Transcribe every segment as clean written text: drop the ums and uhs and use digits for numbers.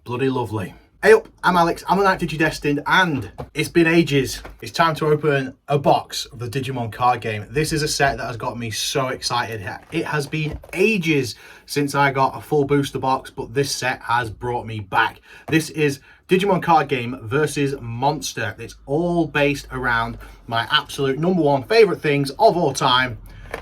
bloody lovely. Hey up, I'm Alex, I'm an Digidestined, and it's been ages. It's time to open a box of the Digimon card game. This is a set that has got me so excited. It has been ages since I got a full booster box, but this set has brought me back. This is Digimon Card Game versus Monster. It's all based around my absolute #1 favorite things of all time,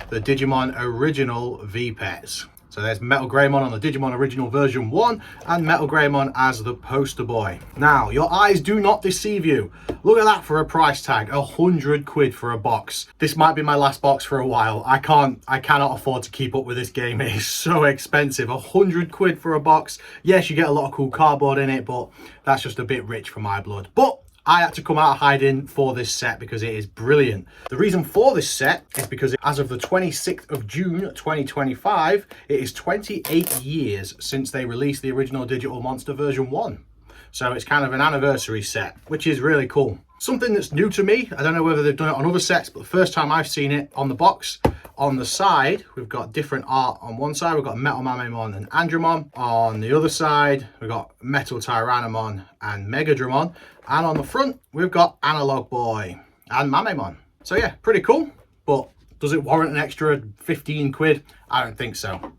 the Digimon original V-Pets. So there's MetalVegiemon on the Digimon Original version 1 and MetalVegiemon as the poster boy. Now, your eyes do not deceive you. Look at that for a price tag, 100 quid for a box. This might be my last box for a while. I cannot afford to keep up with this game. It is so expensive. 100 quid for a box. Yes, you get a lot of cool cardboard in it, but that's just a bit rich for my blood. But I had to come out of hiding for this set because it is brilliant. The reason for this set is because as of the 26th of June 2025, it is 28 years since they released the original Digital Monster version 1. So it's kind of an anniversary set, which is really cool. Something that's new to me, I don't know whether they've done it on other sets, but the first time I've seen it on the box, on the side, we've got different art. On one side, we've got MetalVegiemon and Andromon. On the other side, we've got Metal Tyrannomon and Megadramon. And on the front, we've got Analog Boy and Mamemon. So yeah, pretty cool. But does it warrant an extra 15 quid? I don't think so.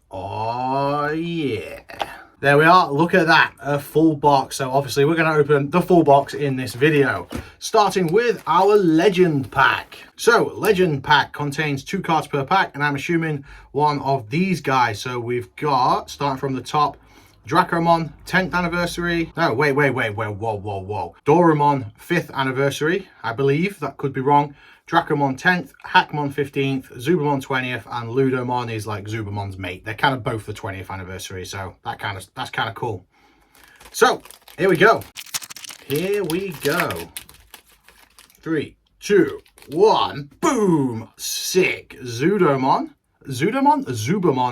Oh yeah. There we are, look at that, a full box. So obviously we're going to open the full box in this video, starting with our Legend Pack. So Legend Pack contains 2 cards per pack, and I'm assuming one of these guys. So we've got, starting from the top, Dracomon 10th anniversary. No, wait, whoa. Dorumon 5th anniversary, I believe, that could be wrong. Dracomon 10th, Hackmon 15th, Zubamon 20th, and Ludomon is like Zubamon's mate. They're kind of both the 20th anniversary, so that's kind of cool. So here we go. 3, 2, 1, boom! Sick. Zubamon,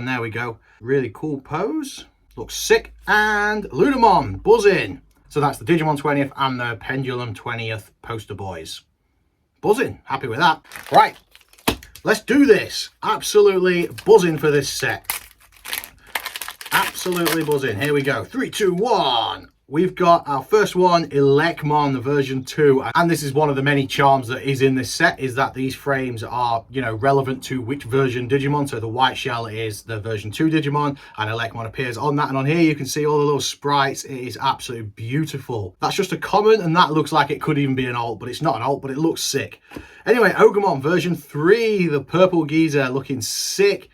there we go. Really cool pose. Looks sick. And Ludomon, buzzing. So that's the Digimon 20th and the Pendulum 20th poster boys. Buzzing, happy with that. Right, let's do this. Absolutely buzzing for this set. Absolutely buzzing. Here we go. 3, 2, 1. We've got our first one, ELECMON version 2, and this is one of the many charms that is in this set, is that these frames are, you know, relevant to which version Digimon. So the white shell is the version 2 Digimon, and ELECMON appears on that, and on here you can see all the little sprites. It is absolutely beautiful. That's just a common, and that looks like it could even be an alt, but it's not an alt, but it looks sick. Anyway, Ogremon version 3, the purple geezer, looking sick.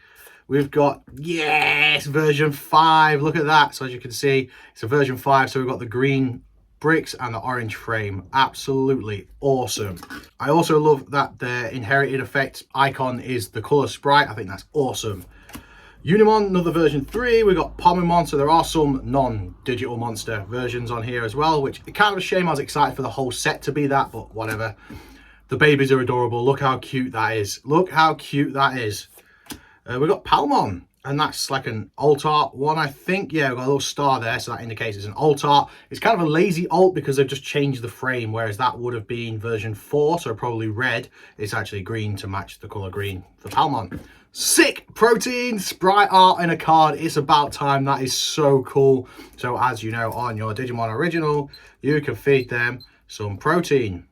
We've got, yes, version 5. Look at that. So as you can see, it's a version 5. So we've got the green bricks and the orange frame. Absolutely awesome. I also love that the inherited effect icon is the color sprite. I think that's awesome. Unimon, another version 3. We've got Pomemon. So there are some non-digital monster versions on here as well, which it's kind of a shame. I was excited for the whole set to be that, but whatever. The babies are adorable. Look how cute that is. Look how cute that is. We've got Palmon, and that's like an alt art one, I think. Yeah, we've got a little star there, so that indicates it's an alt art. It's kind of a lazy alt because they've just changed the frame, whereas that would have been version 4, so probably red. It's actually green to match the color green for Palmon. Sick protein sprite art in a card. It's about time. That is so cool. So as you know, on your Digimon Original, you can feed them some protein.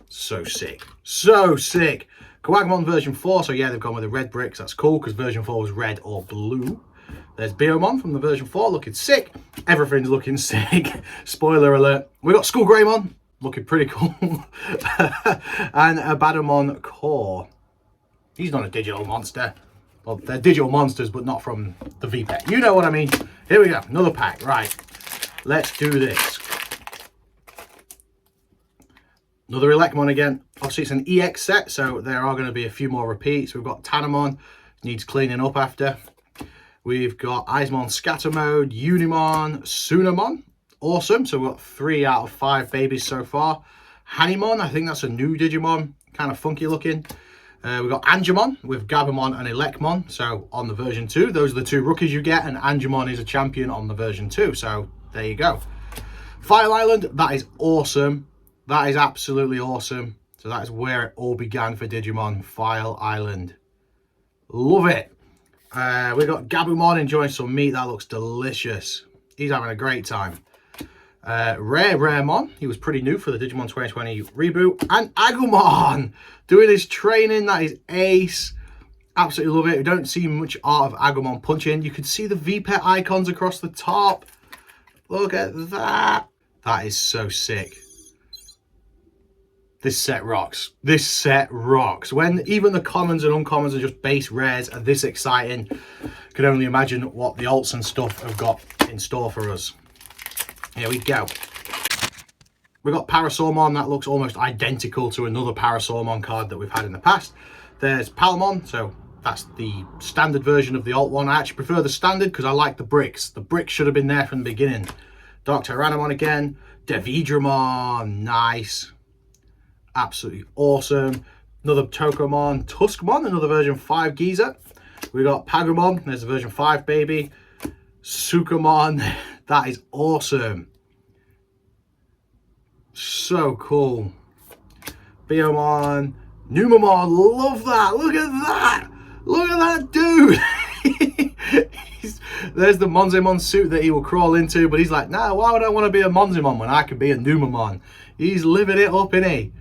So sick. So sick. Kawagmon version 4, so yeah, they've gone with the red bricks. That's cool because version 4 was red or blue. There's Biomon from the version 4, looking sick. Everything's looking sick. Spoiler alert. We got Skullgreymon, looking pretty cool. And Abadamon Core. He's not a digital monster. Well, they're digital monsters, but not from the V-Pet. You know what I mean. Here we go, another pack. Right, let's do this. Another ELECMON again. Obviously it's an EX set, so there are going to be a few more repeats. We've got Tanamon, needs cleaning up after. We've got Eismon Scatter Mode, Unimon, Sunamon. Awesome. So we've got 3 out of 5 babies so far. Hanimon, I think that's a new Digimon. Kind of funky looking. We've got Angemon with Gabumon and ELECMON. So on the version 2, those are the 2 rookies you get, and Angemon is a champion on the version 2. So there you go. File Island, that is awesome. That is absolutely awesome. So that is where it all began for Digimon, File Island. Love it. We got Gabumon enjoying some meat. That looks delicious. He's having a great time. Raremon, he was pretty new for the Digimon 2020 reboot. And Agumon doing his training. That is ace. Absolutely love it. We don't see much art of Agumon punching. You can see the V-Pet icons across the top. Look at that. That is so sick. This set rocks. This set rocks. When even the commons and uncommons are just base rares are this exciting, can only imagine what the alts and stuff have got in store for us. Here we go. We've got Parasaurmon. That looks almost identical to another Parasaurmon card that we've had in the past. There's Palmon, so that's the standard version of the alt one. I actually prefer the standard because I like the bricks. The bricks should have been there from the beginning. Dark Tyrannomon again. BOXdemon, nice. Absolutely awesome. Another Tokomon, Tuskmon, another version 5 Giza. We got Pagumon, there's a version 5 baby. Sukamon, that is awesome. So cool. Biomon, Numamon, love that. Look at that. Look at that dude. There's the Monzemon suit that he will crawl into, but he's like, nah, why would I want to be a Monzemon when I could be a Numamon? He's living it up, isn't he?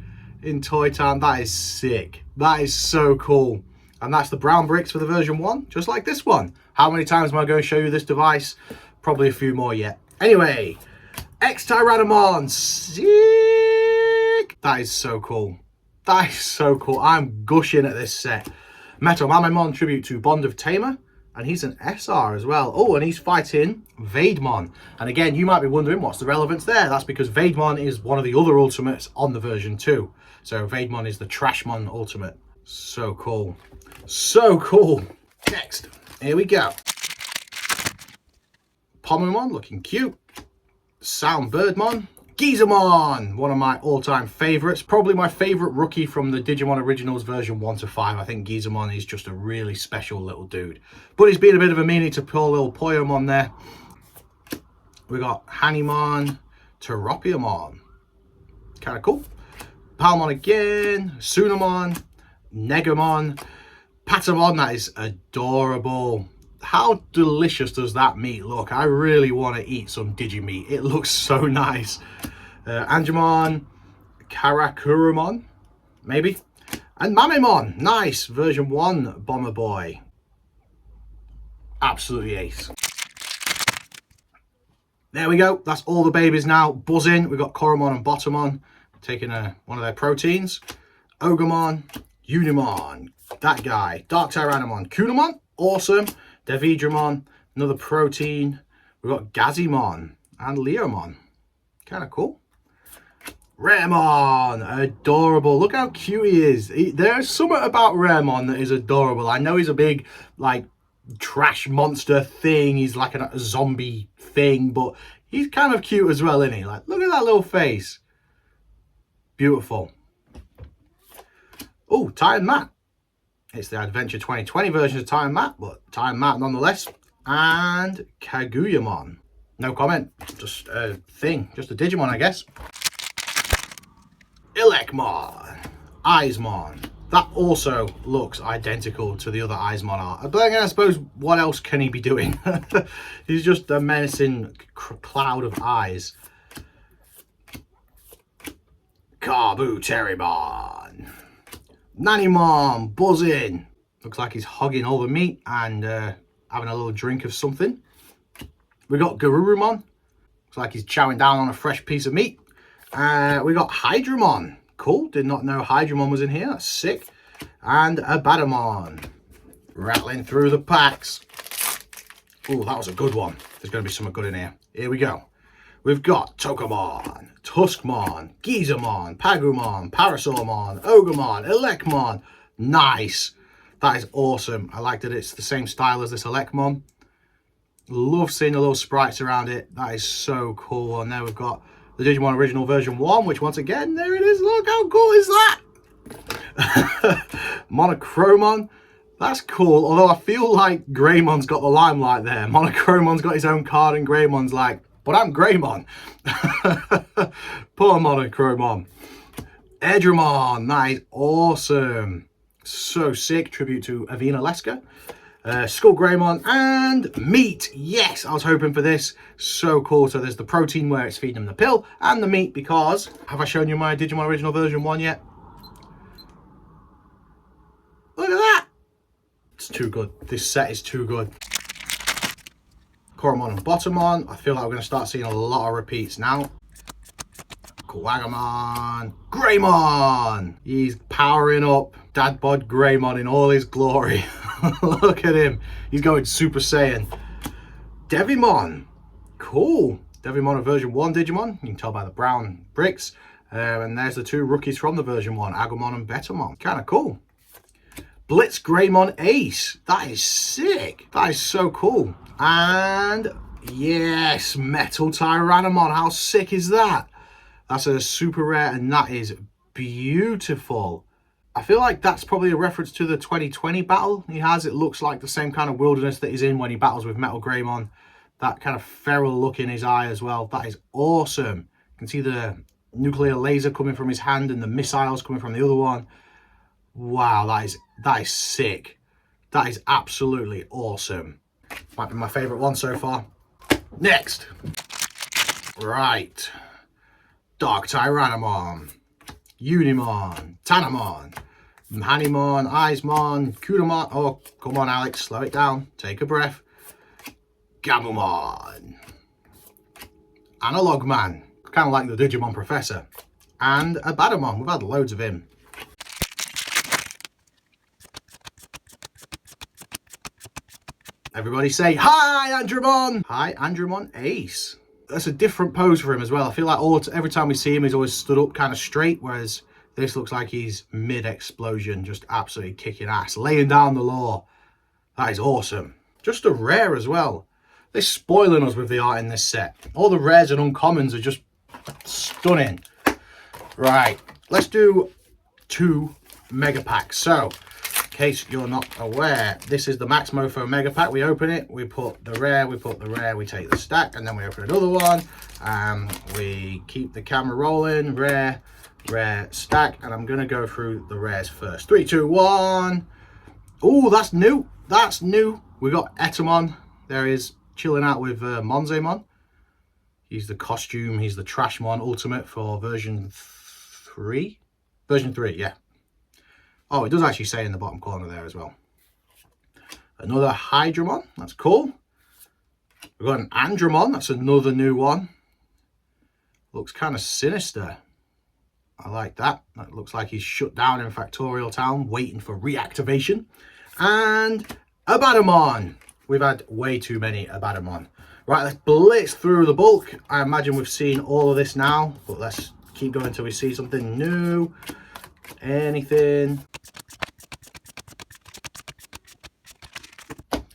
In Toy Town. That is sick. That is so cool. And that's the brown bricks for the version 1, just like this one. How many times am I going to show you this device? Probably a few more yet. Anyway, X-Tyrannomon, sick. That is so cool. That is so cool. I'm gushing at this set. MetalVegiemon tribute to Bond of Tamer, and he's an SR as well. Oh, and he's fighting Vaidmon. And again, you might be wondering what's the relevance there. That's because Vaidmon is one of the other ultimates on the version 2. So Vaidmon is the Trashmon ultimate. So cool. So cool. Next, here we go. Pomamon looking cute. Soundbirdmon. Gizamon, one of my all-time favorites. Probably my favorite rookie from the Digimon Originals version 1 to 5. I think Gizamon is just a really special little dude. But he's been a bit of a meanie to poor little Poyomon there. We got Hanimon, Teropiamon. Kind of cool. Palmon again. Sunamon. Negamon. Patamon, that is adorable. How delicious does that meat look? I really want to eat some Digimeat. It looks so nice. Angemon, Karakurumon, maybe. And Mamemon, nice. Version 1 Bomber Boy. Absolutely ace. There we go. That's all the babies now. Buzzing. We've got Koromon and Botamon taking one of their proteins. Ogremon, Unimon, that guy. Dark Tyrannomon, Kunamon, awesome. BOXdemon, another protein. We've got Gazimon and Leomon. Kind of cool. Raremon, adorable. Look how cute he is. There's something about Raremon that is adorable. I know he's a big, like, trash monster thing. He's like a zombie thing, but he's kind of cute as well, isn't he? Like, look at that little face. Beautiful. Oh, Ty and Matt. It's the Adventure 2020 version of Ty and Matt, but Ty and Matt nonetheless. And Kaguyamon. No comment. Just a thing. Just a Digimon, I guess. Elecmon. Eismon. That also looks identical to the other Eismon art. But again, I suppose, what else can he be doing? He's just a menacing cloud of eyes. Kabuterimon. Nanimon, buzzing. Looks like he's hogging all the meat and having a little drink of something. We got Garurumon. Looks like he's chowing down on a fresh piece of meat. We got Hydramon. Cool. Did not know Hydramon was in here. That's sick. And Abadamon. Rattling through the packs. Oh, that was a good one. There's going to be something good in here. Here we go. We've got Tokomon, Tuskmon, Gizamon, Pagumon, Parasaurmon, Ogremon, Elecmon. Nice. That is awesome. I like that it's the same style as this Elecmon. Love seeing the little sprites around it. That is so cool. And there we've got the Digimon Original version 1, which once again, there it is. Look how cool is that? Monochromon. That's cool. Although I feel like Greymon's got the limelight there. Monochromon's got his own card and Greymon's like, but I'm Greymon. Poor Monochromon. Edramon, that is awesome. So sick. Tribute to Avina Leska. Skull Greymon and meat. Yes, I was hoping for this. So cool. So there's the protein where it's feeding them the pill, and the meat because, have I shown you my Digimon original version 1 yet? Look at that. It's too good. This set is too good. Koromon and Bottomon. I feel like we're going to start seeing a lot of repeats now. Kawagamon. Greymon. He's powering up. Dad bod Greymon in all his glory. Look at him. He's going Super Saiyan. Devimon. Cool. Devimon of version 1 Digimon. You can tell by the brown bricks. And there's the 2 rookies from the version 1. Agumon and Betamon. Kind of cool. Blitz Greymon Ace. That is sick. That is so cool. And yes, Metal Tyrannomon. How sick is that? That's a super rare and that is beautiful. I feel like that's probably a reference to the 2020 battle he has. It looks like the same kind of wilderness that he's in when he battles with Metal Greymon. That kind of feral look in his eye as well. That is awesome. You can see the nuclear laser coming from his hand and the missiles coming from the other one. Wow, that is sick. That is absolutely awesome. Might be my favourite one so far. Next. Right. Dark Tyrannomon. Unimon. Tanamon. Hanimon. Eismon. Kudamon. Oh, come on, Alex. Slow it down. Take a breath. Gabumon. Analog Man. Kind of like the Digimon Professor. And a Badamon. We've had loads of him. Everybody say, hi, Andromon! Hi, Andromon Ace. That's a different pose for him as well. I feel like every time we see him, he's always stood up kind of straight, whereas this looks like he's mid-explosion, just absolutely kicking ass, laying down the law. That is awesome. Just a rare as well. They're spoiling us with the art in this set. All the rares and uncommons are just stunning. Right, let's do 2 mega packs. So, in case you're not aware, this is the Max Mofo Mega Pack. We open it, we put the rare, we take the stack, and then we open another one. We keep the camera rolling, rare, stack, and I'm going to go through the rares first. 3, 2, 1. Oh, that's new. That's new. We got Etamon. There is chilling out with Monzemon. He's the costume, he's the Trashmon Ultimate for version 3. Version 3, yeah. Oh, it does actually say in the bottom corner there as well. Another Hydramon, that's cool. We've got an Andromon, that's another new one. Looks kind of sinister. I like that. That looks like he's shut down in Factorial Town, waiting for reactivation. And Abadamon. We've had way too many Abadamon. Right, let's blitz through the bulk. I imagine we've seen all of this now, but let's keep going until we see something new. Anything.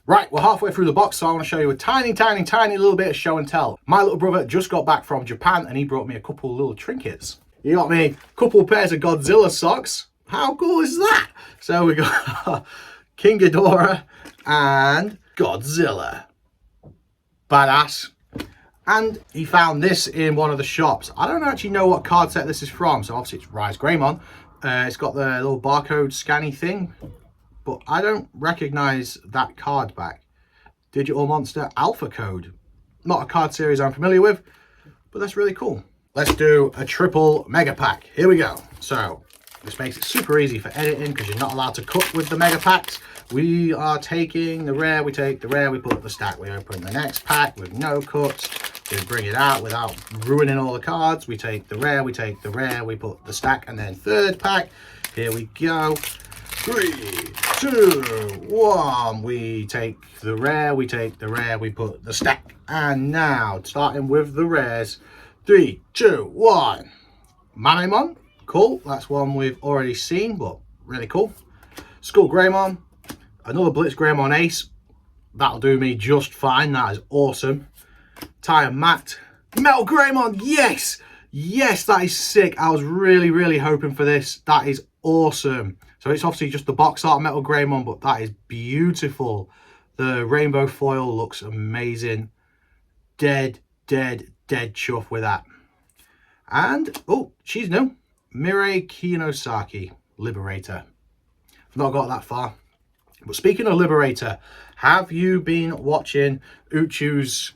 Right, we're halfway through the box, so I want to show you a tiny little bit of show and tell. My little brother just got back from Japan and he brought me a couple little trinkets. He got me a couple pairs of Godzilla socks. How cool is that? So we got King Ghidorah and Godzilla. Badass. And he found this in one of the shops. I don't actually know what card set this is from, so obviously it's Rise Greymon. It's got the little barcode scanny thing, but I don't recognize that card back. Digital Monster Alpha Code. Not a card series I'm familiar with, but that's really cool. Let's do a triple mega pack. Here we go. So this makes it super easy for editing because you're not allowed to cut with the mega packs. We are taking the rare, we take the rare, we put the stack. We open the next pack with no cuts. We bring it out without ruining all the cards. We take the rare, we take the rare, we put the stack, and then third pack. Here we go. 3, 2, 1. We take the rare, we take the rare, we put the stack. And now, starting with the rares. 3, 2, 1. Manamon. Cool. That's one we've already seen, but really cool. Skull Greymon. Another Blitz Greymon Ace. That'll do me just fine. That is awesome. Ty and Matt. Metal Greymon. Yes. Yes, that is sick. I was really hoping for this. That is awesome. So it's obviously just the box art Metal Greymon, but that is beautiful. The rainbow foil looks amazing. Dead chuff with that. And, oh, she's new. Mirai Kinosaki, Liberator. I've not got that far. But speaking of Liberator, have you been watching Uchu's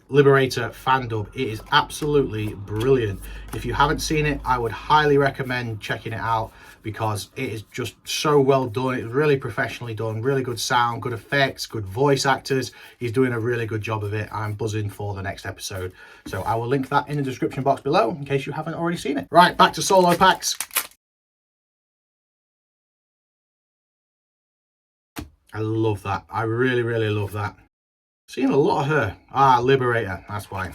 Liberator fan dub? It is absolutely brilliant. If you haven't seen it, I would highly recommend checking it out because it is just so well done. It's really professionally done, really good sound, good effects, good voice actors. He's doing a really good job of it. I'm buzzing for the next episode. So I will link that in the description box below in case you haven't already seen it. Right, back to solo packs. I love that. I really, really love that. Seeing a lot of her. Ah, Liberator, that's why.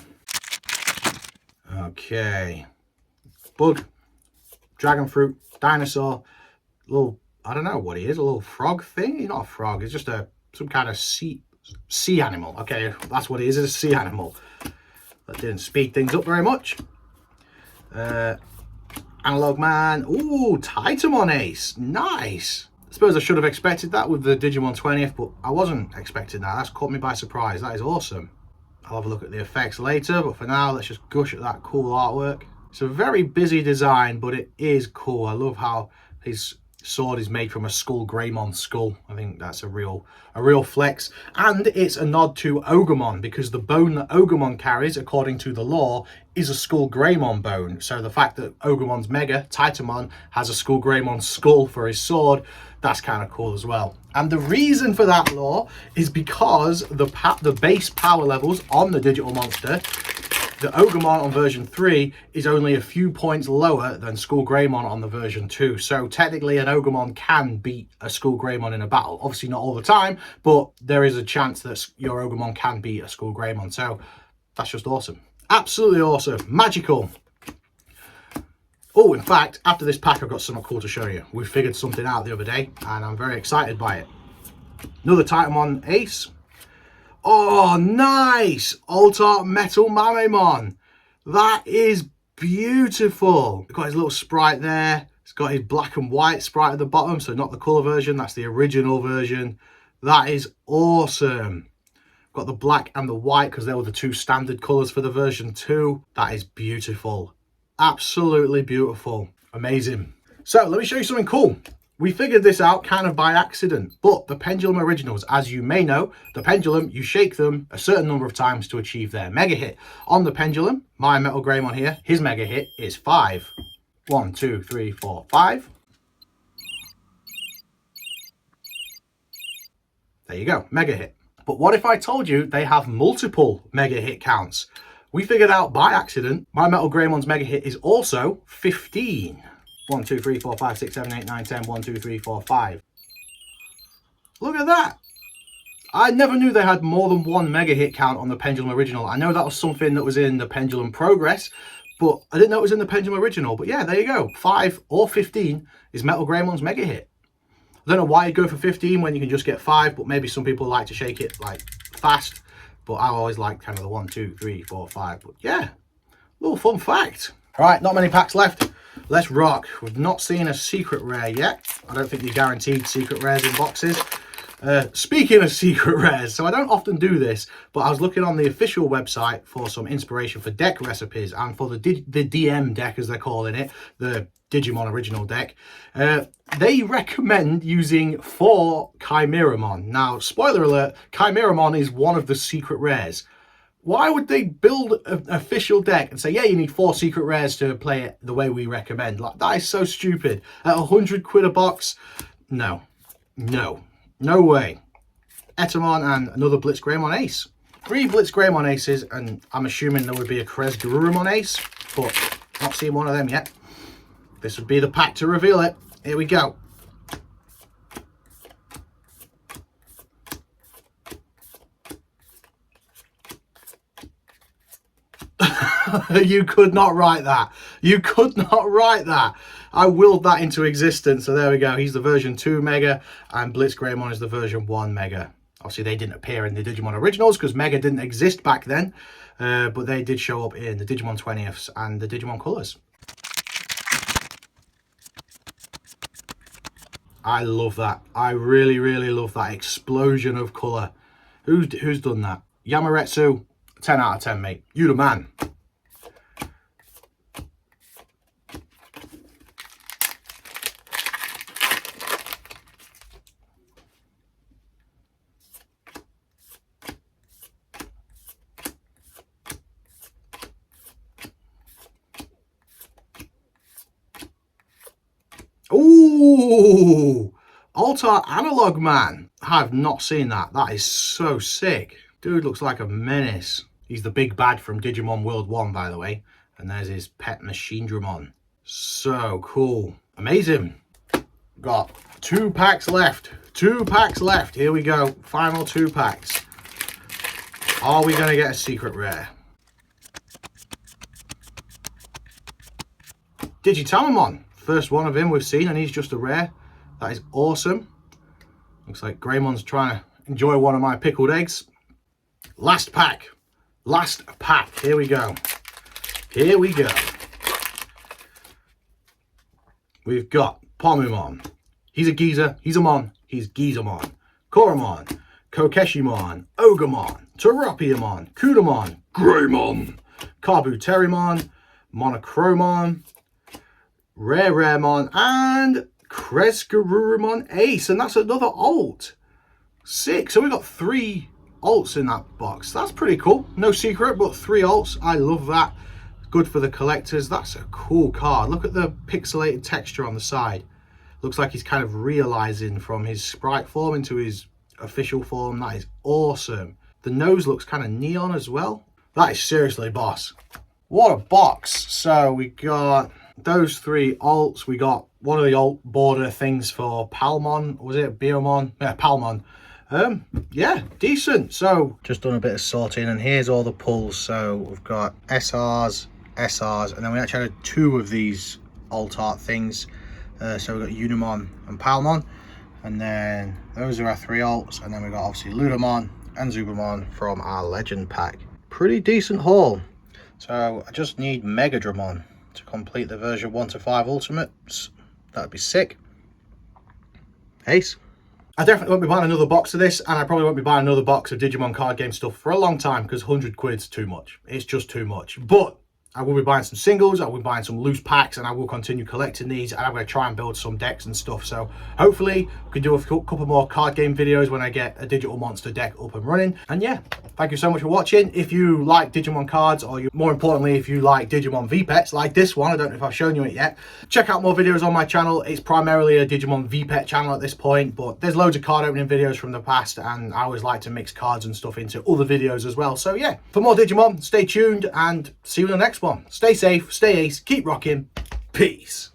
Okay. Bug, dragon fruit, dinosaur, little, I don't know what he is, a little frog thing. He's not a frog, it's just some kind of sea animal. Okay, that's what he is, it's a sea animal. That didn't speed things up very much. Analog Man. Ooh, Titamon Ace. Nice. I suppose I should have expected that with the Digimon 20th, but I wasn't expecting that. That's caught me by surprise. That is awesome. I'll have a look at the effects later, but for now, let's just gush at that cool artwork. It's a very busy design, but it is cool. I love how his sword is made from a Skull Greymon skull. I think that's a real flex. And it's a nod to Ogremon, because the bone that Ogremon carries, according to the lore, is a Skull Greymon bone. So the fact that Ogremon's Mega, Titamon, has a Skull Greymon skull for his sword, that's kind of cool as well. And the reason for that lore is because the base power levels on the digital monster, the Ogremon on version 3 is only a few points lower than Skull Greymon on the version 2. So technically an Ogremon can beat a Skull Greymon in a battle. Obviously not all the time, but there is a chance that your Ogremon can beat a Skull Greymon. So that's just awesome. Absolutely awesome. Magical. Oh, in fact, after this pack, I've got something cool to show you. We figured something out the other day, and I'm very excited by it. Another Titamon Ace. Oh, nice! Alt-Art Metal Mamemon. That is beautiful. Got his little sprite there. It's got his black and white sprite at the bottom, so not the colour version. That's the original version. That is awesome. Got the black and the white because they were the two standard colours for the version 2. That is beautiful. Absolutely beautiful. Amazing. So let me show you something cool. We figured this out kind of by accident, but the Pendulum originals, as you may know, the Pendulum, you shake them a certain number of times to achieve their mega hit. On the Pendulum, my Metal Greymon here, his mega hit is 5. 1, 2, 3, 4, 5. There you go, mega hit. But what if I told you they have multiple mega hit counts? We figured out by accident, my Metal Greymon's mega hit is also 15. 1, 2, 3, 4, 5, 6, 7, 8, 9, 10, 1, 2, 3, 4, 5. Look at that. I never knew they had more than one mega hit count on the Pendulum original. I know that was something that was in the Pendulum Progress, but I didn't know it was in the Pendulum original. But yeah, there you go. 5 or 15 is Metal Greymon's mega hit. I don't know why you go for 15 when you can just get 5, but maybe some people like to shake it like fast. But I always like kind of the 1, 2, 3, 4, 5. But yeah, little fun fact. All right, not many packs left. Let's rock. We've not seen a secret rare yet. I don't think you're guaranteed secret rares in boxes. Speaking of secret rares, so I don't often do this, but I was looking on the official website for some inspiration for deck recipes and for the DM deck, as they're calling it, the Digimon original deck. They recommend using 4 Chimeramon. Now, spoiler alert, Chimeramon is one of the secret rares. Why would they build an official deck and say, yeah, you need 4 secret rares to play it the way we recommend? Like, that is so stupid. At 100 quid a box, no, way. Etamon and another Blitz Greymon Ace. 3 Blitz Greymon Aces, and I'm assuming there would be a Krez Garurumon Ace, but not seen one of them yet. This would be the pack to reveal it. Here we go. You could not write that. You could not write that. I willed that into existence. So there we go. He's the version 2 Mega and Blitz Greymon is the version 1 Mega. Obviously, they didn't appear in the Digimon originals because Mega didn't exist back then. But they did show up in the Digimon 20ths and the Digimon Colors. I love that. I really, really love that explosion of colour. Who's done that? Yamaretsu, 10 out of 10, mate. You the man. Ooh, Altar Analog Man. I have not seen that. That is so sick. Dude looks like a menace. He's the big bad from Digimon World 1, by the way. And there's his pet Machine Dramon. So cool. Amazing. Got 2 packs left. 2 packs left. Here we go. Final 2 packs. Are we going to get a secret rare? Digitamamon. First one of him we've seen, and he's just a rare. That is awesome. Looks like Greymon's trying to enjoy one of my pickled eggs. Last pack. Last pack. Here we go. Here we go. We've got Pomumon. He's a geezer. He's a mon. He's Geezermon. Koromon. Kokeshimon. Ogremon. Teropiamon. Kudamon. Greymon. Kabuterimon. Monochromon. Raremon. And Kresgarurumon Ace. And that's another alt. 6. So we've got 3 alts in that box. That's pretty cool. No secret, but 3 alts. I love that. Good for the collectors. That's a cool card. Look at the pixelated texture on the side. Looks like he's kind of realizing from his sprite form into his official form. That is awesome. The nose looks kind of neon as well. That is seriously boss. What a box. So we got those 3 alts. We got one of the alt border things for Palmon. Was it Biomon? Yeah, Palmon. Yeah, decent. So just done a bit of sorting, and here's all the pulls. So we've got SRs, and then we actually had 2 of these alt art things. So we've got Unimon and Palmon, and then those are our 3 alts, and then we've got obviously Ludamon and Zubamon from our legend pack. Pretty decent haul. So I just need Megadramon to complete the version 1 to 5 ultimates. That'd be sick. Ace. I definitely won't be buying another box of this, and I probably won't be buying another box of Digimon card game stuff for a long time, because 100 quid's too much. It's just too much. But I will be buying some singles, I will be buying some loose packs, and I will continue collecting these, and I'm going to try and build some decks and stuff. So hopefully we can do a couple more card game videos when I get a digital monster deck up and running. And yeah, thank you so much for watching. If you like Digimon cards, or more importantly, if you like Digimon V-Pets, like this one, I don't know if I've shown you it yet, check out more videos on my channel. It's primarily a Digimon V-Pet channel at this point, but there's loads of card opening videos from the past, and I always like to mix cards and stuff into other videos as well. So yeah, for more Digimon, stay tuned, and see you in the next one. Stay safe, stay ace, keep rocking. Peace.